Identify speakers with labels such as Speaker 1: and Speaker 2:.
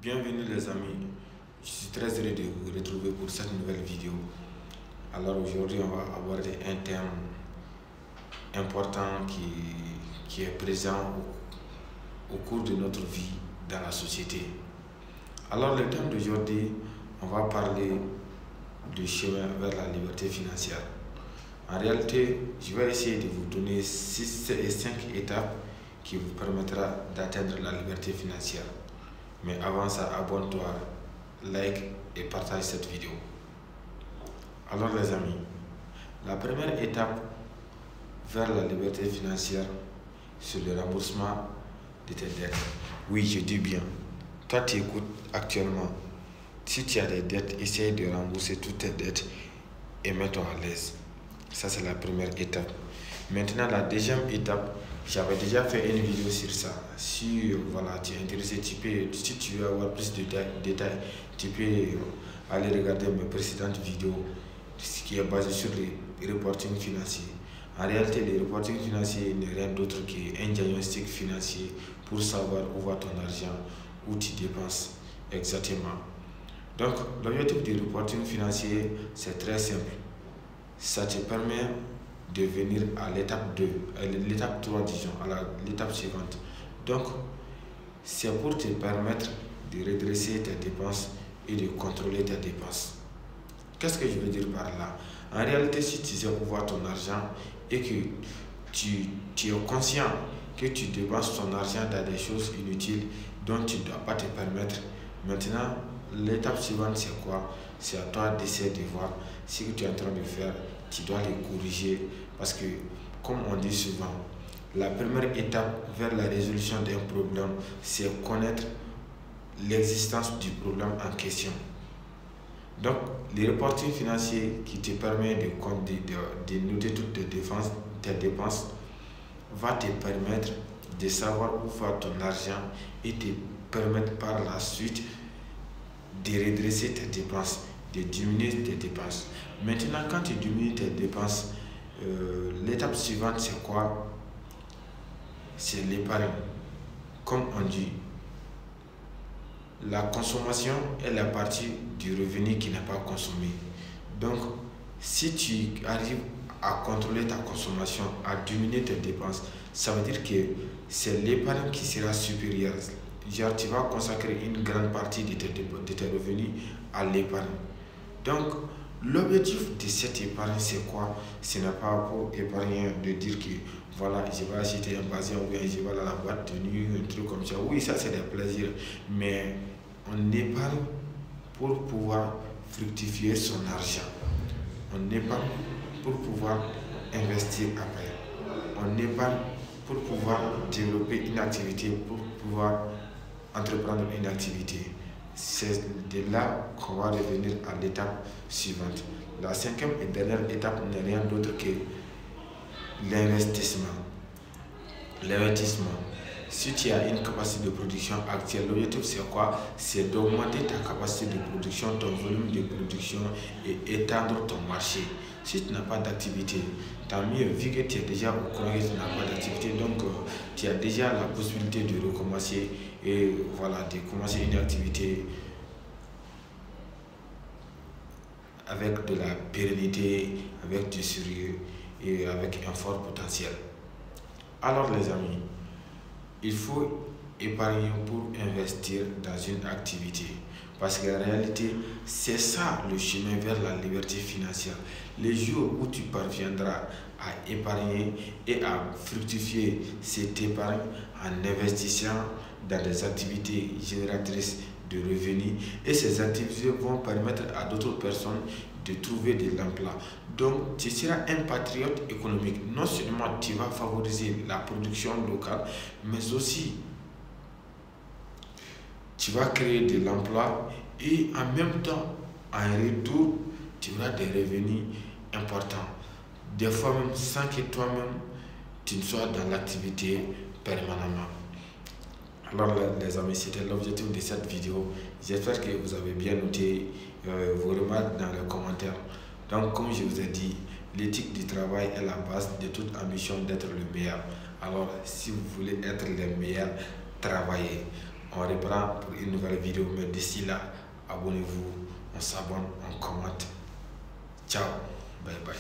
Speaker 1: Bienvenue les amis, je suis très heureux de vous retrouver pour cette nouvelle vidéo. Alors aujourd'hui on va aborder un thème important qui est présent au cours de notre vie dans la société. Alors le thème d'aujourd'hui, on va parler du chemin vers la liberté financière. En réalité, je vais essayer de vous donner 5 étapes qui vous permettra d'atteindre la liberté financière. Mais avant ça, abonne-toi, like et partage cette vidéo. Alors les amis, la première étape vers la liberté financière, c'est le remboursement de tes dettes. Oui, je dis bien. Toi, tu écoutes actuellement. Si tu as des dettes, essaye de rembourser toutes tes dettes et mets-toi à l'aise. Ça, c'est la première étape. Maintenant, la deuxième étape, j'avais déjà fait une vidéo sur ça. Si voilà, tu es intéressé, si tu veux avoir plus de détails, tu peux aller regarder mes précédentes vidéos, ce qui est basé sur les reporting financiers. En réalité, les reporting financiers n'est rien d'autre qu'un diagnostic financier pour savoir où va ton argent, où tu dépenses exactement. Donc, l'objectif du reporting financier, c'est très simple. Ça te permet de venir à l'étape 2, à l'étape 3, disons, à l'étape suivante. Donc, c'est pour te permettre de redresser tes dépenses et de contrôler tes dépenses. Qu'est-ce que je veux dire par là? En réalité, si tu sais où va ton argent et que tu es conscient que tu dépenses ton argent dans des choses inutiles dont tu ne dois pas te permettre, maintenant, l'étape suivante, c'est quoi? C'est à toi d'essayer de voir ce que tu es en train de faire. Tu dois les corriger parce que, comme on dit souvent, la première étape vers la résolution d'un problème, c'est connaître l'existence du problème en question. Donc, le reporting financier qui te permet de noter toutes tes dépenses va te permettre de savoir où va ton argent et te permettre par la suite de redresser tes dépenses, de diminuer tes dépenses. Maintenant, quand tu diminues tes dépenses, l'étape suivante, c'est quoi? C'est l'épargne. Comme on dit, la consommation est la partie du revenu qui n'est pas consommé. Donc, si tu arrives à contrôler ta consommation, à diminuer tes dépenses, ça veut dire que c'est l'épargne qui sera supérieure. Genre, tu vas consacrer une grande partie de tes revenus à l'épargne. Donc, l'objectif de cette épargne, c'est quoi? Ce n'est pas pour épargner de dire que voilà, je vais acheter un bazin ou bien je vais à la boîte de nuit, un truc comme ça. Oui, ça c'est des plaisirs, mais on épargne pour pouvoir fructifier son argent. On épargne pour pouvoir investir après. On épargne pour pouvoir développer une activité, pour pouvoir entreprendre une activité. C'est de là qu'on va revenir à l'étape suivante. La cinquième et dernière étape n'est rien d'autre que l'investissement. L'investissement. Si tu as une capacité de production actuelle, l'objectif c'est quoi? C'est d'augmenter ta capacité de production, ton volume de production et étendre ton marché. Si tu n'as pas d'activité, tant mieux, vu que tu es déjà au courant que tu n'as pas d'activité, donc tu as déjà la possibilité de recommencer et voilà, de commencer une activité avec de la pérennité, avec du sérieux et avec un fort potentiel. Alors les amis, il faut épargner pour investir dans une activité. Parce qu'en réalité, c'est ça le chemin vers la liberté financière. Les jours où tu parviendras à épargner et à fructifier cette épargne en investissant dans des activités génératrices de revenus. Et ces activités vont permettre à d'autres personnes de trouver de l'emploi. Donc, tu seras un patriote économique. Non seulement tu vas favoriser la production locale, mais aussi tu vas créer de l'emploi et en même temps, en retour, tu auras des revenus importants. Des fois même sans que toi-même, tu ne sois dans l'activité permanemment. Alors les amis, c'était l'objectif de cette vidéo. J'espère que vous avez bien noté vos remarques dans les commentaires. Donc comme je vous ai dit, l'éthique du travail est la base de toute ambition d'être le meilleur. Alors si vous voulez être le meilleur, travaillez. On reprend pour une nouvelle vidéo. Mais d'ici là, abonnez-vous, on s'abonne, on commente. Ciao, bye bye.